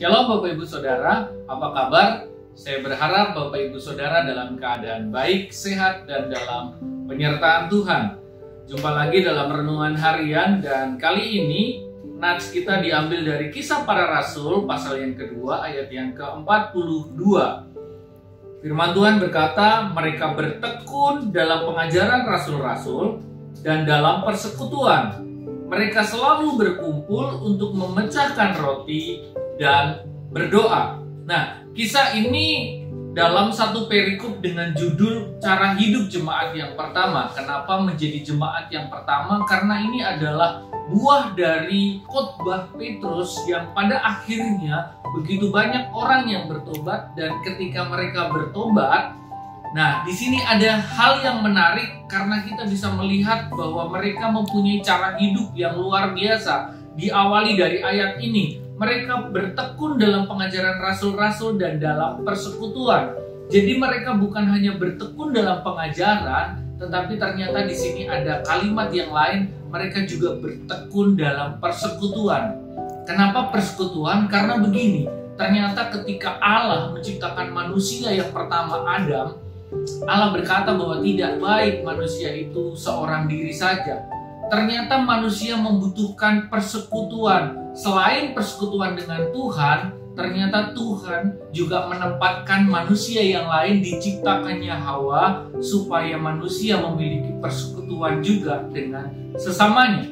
Shalom Bapak Ibu Saudara, apa kabar? Saya berharap Bapak Ibu Saudara dalam keadaan baik, sehat, dan dalam penyertaan Tuhan. Jumpa lagi dalam renungan harian, dan kali ini nats kita diambil dari Kisah Para Rasul pasal yang kedua ayat yang ke-42. Firman Tuhan berkata, mereka bertekun dalam pengajaran rasul-rasul dan dalam persekutuan. Mereka selalu berkumpul untuk memecahkan roti dan berdoa. Nah, kisah ini dalam satu perikop dengan judul cara hidup jemaat yang pertama. Kenapa menjadi jemaat yang pertama? Karena ini adalah buah dari khotbah Petrus yang pada akhirnya begitu banyak orang yang bertobat, dan ketika mereka bertobat, nah di sini ada hal yang menarik karena kita bisa melihat bahwa mereka mempunyai cara hidup yang luar biasa. Diawali dari ayat ini, mereka bertekun dalam pengajaran rasul-rasul dan dalam persekutuan. Jadi mereka bukan hanya bertekun dalam pengajaran, tetapi ternyata di sini ada kalimat yang lain, mereka juga bertekun dalam persekutuan. Kenapa persekutuan? Karena begini, ternyata ketika Allah menciptakan manusia yang pertama, Adam, Allah berkata bahwa tidak baik manusia itu seorang diri saja. Ternyata manusia membutuhkan persekutuan. Selain persekutuan dengan Tuhan, ternyata Tuhan juga menempatkan manusia yang lain, diciptakannya Hawa, supaya manusia memiliki persekutuan juga dengan sesamanya.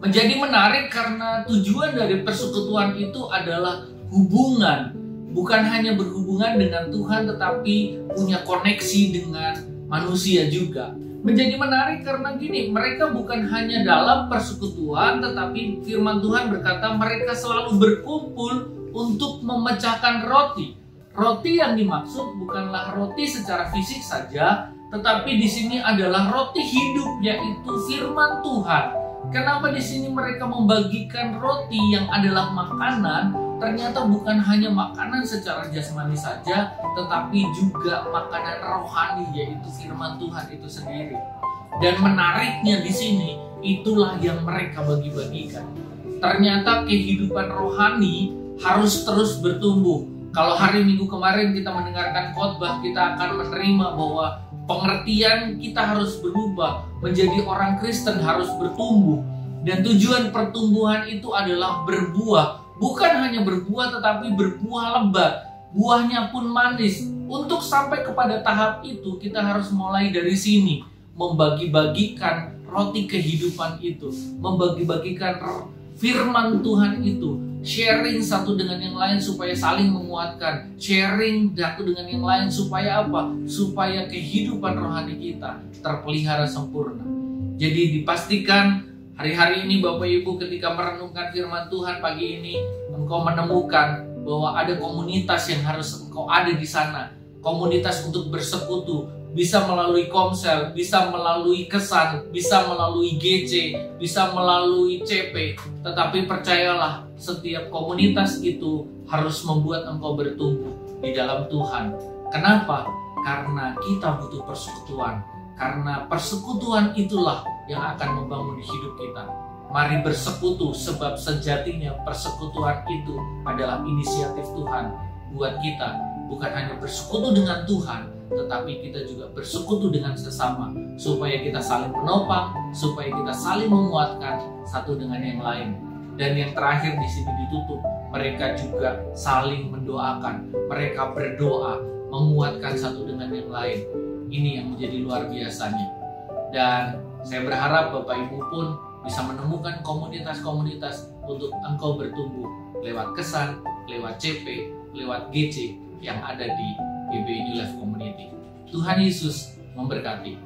Menjadi menarik karena tujuan dari persekutuan itu adalah hubungan. Bukan hanya berhubungan dengan Tuhan, tetapi punya koneksi dengan manusia juga. Menjadi menarik karena gini, mereka bukan hanya dalam persekutuan, tetapi firman Tuhan berkata mereka selalu berkumpul untuk memecahkan roti. Roti yang dimaksud bukanlah roti secara fisik saja, tetapi di sini adalah roti hidup, yaitu firman Tuhan. Kenapa di sini mereka membagikan roti yang adalah makanan? Ternyata bukan hanya makanan secara jasmani saja, tetapi juga makanan rohani, yaitu firman Tuhan itu sendiri. Dan menariknya di sini, itulah yang mereka bagi-bagikan. Ternyata kehidupan rohani harus terus bertumbuh. Kalau hari Minggu kemarin kita mendengarkan khotbah, kita akan menerima bahwa pengertian kita harus berubah. Menjadi orang Kristen harus bertumbuh. Dan tujuan pertumbuhan itu adalah berbuah. Bukan hanya berbuah, tetapi berbuah lebat. Buahnya pun manis. Untuk sampai kepada tahap itu, kita harus mulai dari sini. Membagi-bagikan roti kehidupan itu. Membagi-bagikan firman Tuhan itu. Sharing satu dengan yang lain supaya saling menguatkan. Sharing satu dengan yang lain supaya apa? Supaya kehidupan rohani kita terpelihara sempurna. Jadi dipastikan hari-hari ini Bapak Ibu ketika merenungkan firman Tuhan pagi ini, engkau menemukan bahwa ada komunitas yang harus engkau ada di sana. Komunitas untuk bersekutu, bisa melalui komsel, bisa melalui kesan, bisa melalui GC, bisa melalui CP. Tetapi percayalah, setiap komunitas itu harus membuat engkau bertumbuh di dalam Tuhan. Kenapa? Karena kita butuh persekutuan. Karena persekutuan itulah yang akan membangun hidup kita. Mari bersekutu, sebab sejatinya persekutuan itu adalah inisiatif Tuhan buat kita. Bukan hanya bersekutu dengan Tuhan, tetapi kita juga bersekutu dengan sesama, supaya kita saling menopang, supaya kita saling menguatkan satu dengan yang lain. Dan yang terakhir di sini ditutup, mereka juga saling mendoakan. Mereka berdoa, menguatkan satu dengan yang lain. Ini yang menjadi luar biasanya. Dan saya berharap Bapak Ibu pun bisa menemukan komunitas-komunitas untuk engkau bertumbuh lewat kesan, lewat CP, lewat GC yang ada di GBI New Life Community. Tuhan Yesus memberkati.